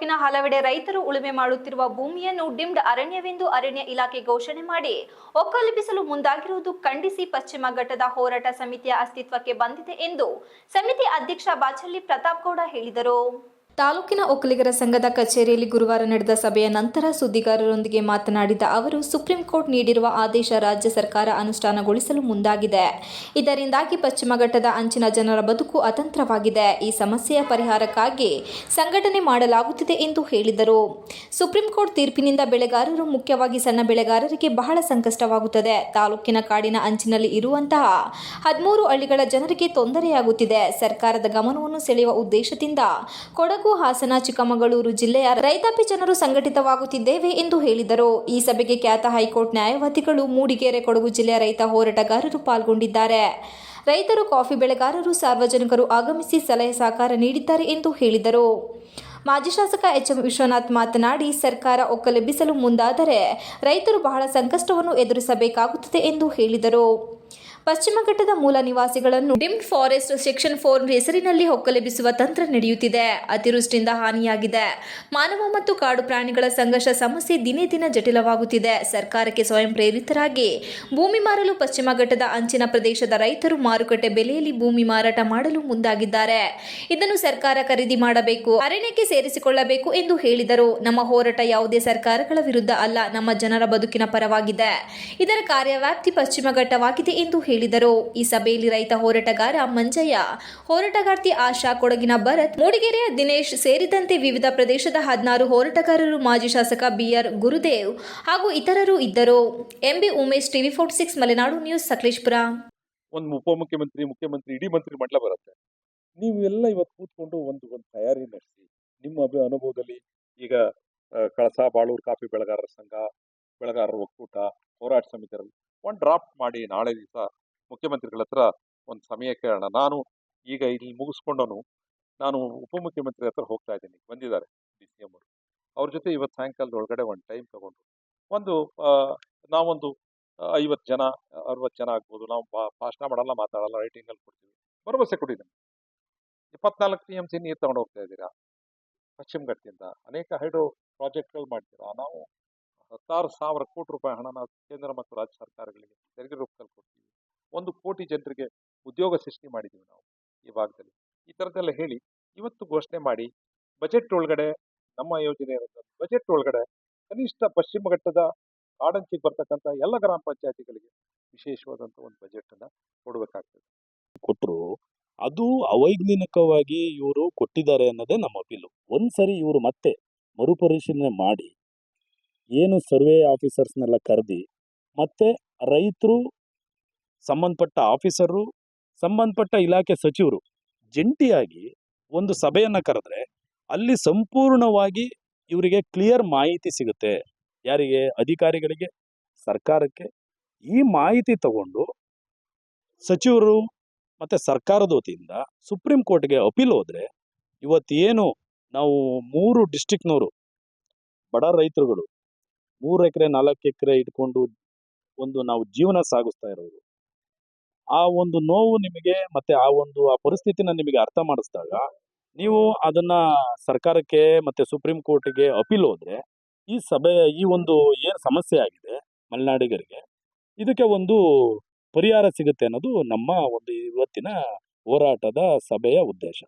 ತಾಲೂಕಿನ ಹಲವೆಡೆ ರೈತರು ಉಳುಮೆ ಮಾಡುತ್ತಿರುವ ಭೂಮಿಯನ್ನು ಡಿಮ್ಡ್ ಅರಣ್ಯವೆಂದು ಅರಣ್ಯ ಇಲಾಖೆ ಘೋಷಣೆ ಮಾಡಿ ಒಕ್ಕಲೆಬ್ಬಿಸಲು ಮುಂದಾಗಿರುವುದು ಖಂಡಿಸಿ ಪಶ್ಚಿಮ ಘಟ್ಟದ ಹೋರಾಟ ಸಮಿತಿಯ ಅಸ್ತಿತ್ವಕ್ಕೆ ಬಂದಿದೆ ಎಂದು ಸಮಿತಿ ಅಧ್ಯಕ್ಷ ಬಾಚಳ್ಳಿ ಪ್ರತಾಪ್ ಗೌಡ ಹೇಳಿದರು. ತಾಲೂಕಿನ ಒಕ್ಕಲಿಗರ ಸಂಘದ ಕಚೇರಿಯಲ್ಲಿ ಗುರುವಾರ ನಡೆದ ಸಭೆಯ ನಂತರ ಸುದ್ದಿಗಾರರೊಂದಿಗೆ ಮಾತನಾಡಿದ ಅವರು, ಸುಪ್ರೀಂ ಕೋರ್ಟ್ ನೀಡಿರುವ ಆದೇಶ ರಾಜ್ಯ ಸರ್ಕಾರ ಅನುಷ್ಠಾನಗೊಳಿಸಲು ಮುಂದಾಗಿದೆ. ಇದರಿಂದಾಗಿ ಪಶ್ಚಿಮ ಘಟ್ಟದ ಅಂಚಿನ ಜನರ ಬದುಕು ಅತಂತ್ರವಾಗಿದೆ. ಈ ಸಮಸ್ಯೆಯ ಪರಿಹಾರಕ್ಕಾಗಿ ಸಂಘಟನೆ ಮಾಡಲಾಗುತ್ತಿದೆ ಎಂದು ಹೇಳಿದರು. ಸುಪ್ರೀಂ ಕೋರ್ಟ್ ತೀರ್ಪಿನಿಂದ ಬೆಳೆಗಾರರು, ಮುಖ್ಯವಾಗಿ ಸಣ್ಣ ಬೆಳೆಗಾರರಿಗೆ ಬಹಳ ಸಂಕಷ್ಟವಾಗುತ್ತದೆ. ತಾಲೂಕಿನ ಕಾಡಿನ ಅಂಚಿನಲ್ಲಿ ಇರುವಂತಹ 13 ಹಳ್ಳಿಗಳ ಜನರಿಗೆ ತೊಂದರೆಯಾಗುತ್ತಿದೆ. ಸರ್ಕಾರದ ಗಮನವನ್ನು ಸೆಳೆಯುವ ಉದ್ದೇಶದಿಂದ ಕೊಡಗು, ಹಾಸನ, ಚಿಕ್ಕಮಗಳೂರು ಜಿಲ್ಲೆಯ ರೈತಾಪಿ ಜನರು ಸಂಘಟಿತವಾಗುತ್ತಿದ್ದೇವೆ ಎಂದು ಹೇಳಿದರು. ಈ ಸಭೆಗೆ ಖ್ಯಾತ ಹೈಕೋರ್ಟ್ ನ್ಯಾಯವಾದಿಗಳು, ಮೂಡಿಗೆರೆ, ಕೊಡಗು ಜಿಲ್ಲೆಯ ರೈತ ಹೋರಾಟಗಾರರು ಪಾಲ್ಗೊಂಡಿದ್ದಾರೆ. ರೈತರು, ಕಾಫಿ ಬೆಳೆಗಾರರು, ಸಾರ್ವಜನಿಕರು ಆಗಮಿಸಿ ಸಲಹೆ ಸಹಕಾರ ನೀಡಿದ್ದಾರೆ ಎಂದು ಹೇಳಿದರು. ಮಾಜಿ ಶಾಸಕ ಎಚ್. ವಿಶ್ವನಾಥ್ ಮಾತನಾಡಿ, ಸರ್ಕಾರ ಒಕ್ಕಲೆಬ್ಬಿಸಲು ಮುಂದಾದರೆ ರೈತರು ಬಹಳ ಸಂಕಷ್ಟವನ್ನು ಎದುರಿಸಬೇಕಾಗುತ್ತದೆ ಎಂದು ಹೇಳಿದರು. ಪಶ್ಚಿಮ ಘಟ್ಟದ ಮೂಲ ನಿವಾಸಿಗಳನ್ನು ಡಿಮ್ಡ್ ಫಾರೆಸ್ಟ್ ಸೆಕ್ಷನ್ 4 ಹೆಸರಿನಲ್ಲಿ ಒಕ್ಕಲೆಬ್ಬಿಸುವ ತಂತ್ರ ನಡೆಯುತ್ತಿದೆ. ಅತಿವೃಷ್ಟಿಯಿಂದ ಹಾನಿಯಾಗಿದೆ. ಮಾನವ ಮತ್ತು ಕಾಡು ಪ್ರಾಣಿಗಳ ಸಂಘರ್ಷ ಸಮಸ್ಯೆ ದಿನೇ ದಿನ ಜಟಿಲವಾಗುತ್ತಿದೆ. ಸರ್ಕಾರಕ್ಕೆ ಸ್ವಯಂ ಪ್ರೇರಿತರಾಗಿ ಭೂಮಿ ಮಾರಲು ಪಶ್ಚಿಮ ಘಟ್ಟದ ಅಂಚಿನ ಪ್ರದೇಶದ ರೈತರು ಮಾರುಕಟ್ಟೆ ಬೆಲೆಯಲ್ಲಿ ಭೂಮಿ ಮಾರಾಟ ಮಾಡಲು ಮುಂದಾಗಿದ್ದಾರೆ. ಇದನ್ನು ಸರ್ಕಾರ ಖರೀದಿ ಮಾಡಬೇಕು, ಅರಣ್ಯಕ್ಕೆ ಸೇರಿಸಿಕೊಳ್ಳಬೇಕು ಎಂದು ಹೇಳಿದರು. ನಮ್ಮ ಹೋರಾಟ ಯಾವುದೇ ಸರ್ಕಾರಗಳ ವಿರುದ್ಧ ಅಲ್ಲ, ನಮ್ಮ ಜನರ ಬದುಕಿನ ಪರವಾಗಿದೆ. ಇದರ ಕಾರ್ಯವ್ಯಾಪ್ತಿ ಪಶ್ಚಿಮ ಘಟ್ಟವಾಗಿದೆ ಎಂದು ಹೇಳಿದರು. ಈ ಸಭೆಯಲ್ಲಿ ರೈತ ಹೋರಾಟಗಾರ ಮಂಜಯ್ಯ, ಹೋರಾಟಗಾರ್ತಿ ಆಶಾ, ಕೊಡಗಿನ ಭರತ್, ಮೂಡಿಗೆರೆಯ ದಿನೇಶ್ ಸೇರಿದಂತೆ ವಿವಿಧ ಪ್ರದೇಶದ 16 ಹೋರಾಟಗಾರರು, ಮಾಜಿ ಶಾಸಕ BR ಗುರುದೇವ್ ಹಾಗೂ ಇತರರು ಇದ್ದರು. MB Umesh, TV46 Malenadu news, Sakleshpur. ಒಂದು ಮುಖ್ಯಮಂತ್ರಿ ಇಡೀ ಮಂತ್ರಿ ಮಂಡಲ ಬರುತ್ತೆ. ನೀವೆಲ್ಲ ಇವತ್ತು ಕೂತ್ಕೊಂಡು ಒಂದು ತಯಾರಿ ನಡೆಸಿ ನಿಮ್ಮ ಅನುಭವದಲ್ಲಿ ಈಗ ಕಳಸ, ಬಾಳೂರು ಕಾಫಿ ಬೆಳೆಗಾರರ ಸಂಘ, ಬೆಳೆಗಾರರ ಒಕ್ಕೂಟ, ಹೋರಾಟ ಸಮಿತಿಯಲ್ಲಿ ಒಂದು ಡ್ರಾಫ್ಟ್ ಮಾಡಿ ನಾಳೆ ದಿವಸ ಮುಖ್ಯಮಂತ್ರಿಗಳ ಹತ್ರ ಒಂದು ಸಮಯ ಕೇಳೋಣ. ನಾನು ಈಗ ಇಲ್ಲಿ ಮುಗಿಸ್ಕೊಂಡನು ನಾನು ಉಪಮುಖ್ಯಮಂತ್ರಿ ಹತ್ರ ಹೋಗ್ತಾ ಇದ್ದೀನಿ, ಬಂದಿದ್ದಾರೆ DCM ಅವರು. ಅವ್ರ ಜೊತೆ ಇವತ್ತು ಸಾಯಂಕಾಲದ ಒಳಗಡೆ ಒಂದು ಟೈಮ್ ತಗೊಂಡು ನಾವೊಂದು 50 ಜನ 60 ಜನ ಆಗ್ಬೋದು. ನಾವು ಭಾಷಣ ಮಾಡಲ್ಲ, ಮಾತಾಡಲ್ಲ, ರೈಟಿಂಗಲ್ಲಿ ಕೊಡ್ತೀವಿ. ಭರವಸೆ ಕೊಟ್ಟಿದ್ದೀನಿ. 24 TMC ನೀರು ತಗೊಂಡು ಹೋಗ್ತಾ ಇದ್ದೀರಾ ಪಶ್ಚಿಮ ಘಟ್ಟದಿಂದ. ಅನೇಕ ಹೈಡ್ರೋ ಪ್ರಾಜೆಕ್ಟ್ಗಳು ಮಾಡ್ತೀರಾ. ನಾವು 16,000 ಕೋಟಿ ರೂಪಾಯಿ ಹಣನ ಕೇಂದ್ರ ಮತ್ತು ರಾಜ್ಯ ಸರ್ಕಾರಗಳಿಗೆ ತೆರಿಗೆ ರೂಪದಲ್ಲಿ ಕೊಡ್ತೀವಿ. 1 ಕೋಟಿ ಜನರಿಗೆ ಉದ್ಯೋಗ ಸೃಷ್ಟಿ ಮಾಡಿದ್ದೀವಿ ನಾವು ಈ ಭಾಗದಲ್ಲಿ. ಈ ಥರದ್ದೆಲ್ಲ ಹೇಳಿ ಇವತ್ತು ಘೋಷಣೆ ಮಾಡಿ ಬಜೆಟ್ ಒಳಗಡೆ ನಮ್ಮ ಯೋಜನೆ ಬಜೆಟ್ ಒಳಗಡೆ ಕನಿಷ್ಠ ಪಶ್ಚಿಮ ಘಟ್ಟದ ಕಾಡಂಚಿಗೆ ಬರ್ತಕ್ಕಂಥ ಎಲ್ಲ ಗ್ರಾಮ ಪಂಚಾಯತಿಗಳಿಗೆ ವಿಶೇಷವಾದಂಥ ಒಂದು ಬಜೆಟನ್ನು ಕೊಡಬೇಕಾಗ್ತದೆ. ಕೊಟ್ಟರು ಅದು ಅವೈಜ್ಞಾನಿಕವಾಗಿ ಇವರು ಕೊಟ್ಟಿದ್ದಾರೆ ಅನ್ನೋದೇ ನಮ್ಮ ಅಪೀಲು. ಒಂದ್ಸರಿ ಇವರು ಮತ್ತೆ ಮರುಪರಿಶೀಲನೆ ಮಾಡಿ ಏನು ಸರ್ವೆ ಆಫೀಸರ್ಸ್ನೆಲ್ಲ ಕರೆದಿ ಮತ್ತೆ ರೈತರು, ಸಂಬಂಧಪಟ್ಟ ಆಫೀಸರು, ಸಂಬಂಧಪಟ್ಟ ಇಲಾಖೆ ಸಚಿವರು ಜಂಟಿಯಾಗಿ ಒಂದು ಸಭೆಯನ್ನು ಕರೆದ್ರೆ ಅಲ್ಲಿ ಸಂಪೂರ್ಣವಾಗಿ ಇವರಿಗೆ ಕ್ಲಿಯರ್ ಮಾಹಿತಿ ಸಿಗುತ್ತೆ. ಯಾರಿಗೆ? ಅಧಿಕಾರಿಗಳಿಗೆ, ಸರ್ಕಾರಕ್ಕೆ. ಈ ಮಾಹಿತಿ ತಗೊಂಡು ಸಚಿವರು ಮತ್ತು ಸರ್ಕಾರದ ವತಿಯಿಂದ ಸುಪ್ರೀಂ ಕೋರ್ಟ್ಗೆ ಅಪೀಲ್ ಹೋದರೆ ಇವತ್ತೇನು ನಾವು 3 ಡಿಸ್ಟ್ರಿಕ್ಟ್ನವರು ಬಡ ರೈತರುಗಳು 3 ಎಕರೆ 4 ಎಕರೆ ಇಟ್ಕೊಂಡು ನಾವು ಜೀವನ ಸಾಗಿಸ್ತಾ ಇರೋದು, ಆ ಒಂದು ನೋವು ನಿಮಗೆ ಮತ್ತೆ ಆ ಪರಿಸ್ಥಿತಿನ ನಿಮಗೆ ಅರ್ಥ ಮಾಡಿಸಿದಾಗ ನೀವು ಅದನ್ನ ಸರ್ಕಾರಕ್ಕೆ ಮತ್ತೆ ಸುಪ್ರೀಂ ಕೋರ್ಟ್ಗೆ ಅಪೀಲ್ ಹೋದ್ರೆ ಈ ಒಂದು ಏನು ಸಮಸ್ಯೆ ಆಗಿದೆ ಮಲೆನಾಡಿಗರಿಗೆ, ಇದಕ್ಕೆ ಒಂದು ಪರಿಹಾರ ಸಿಗುತ್ತೆ ಅನ್ನೋದು ನಮ್ಮ ಒಂದು ಇವತ್ತಿನ ಹೋರಾಟದ ಸಭೆಯ ಉದ್ದೇಶ.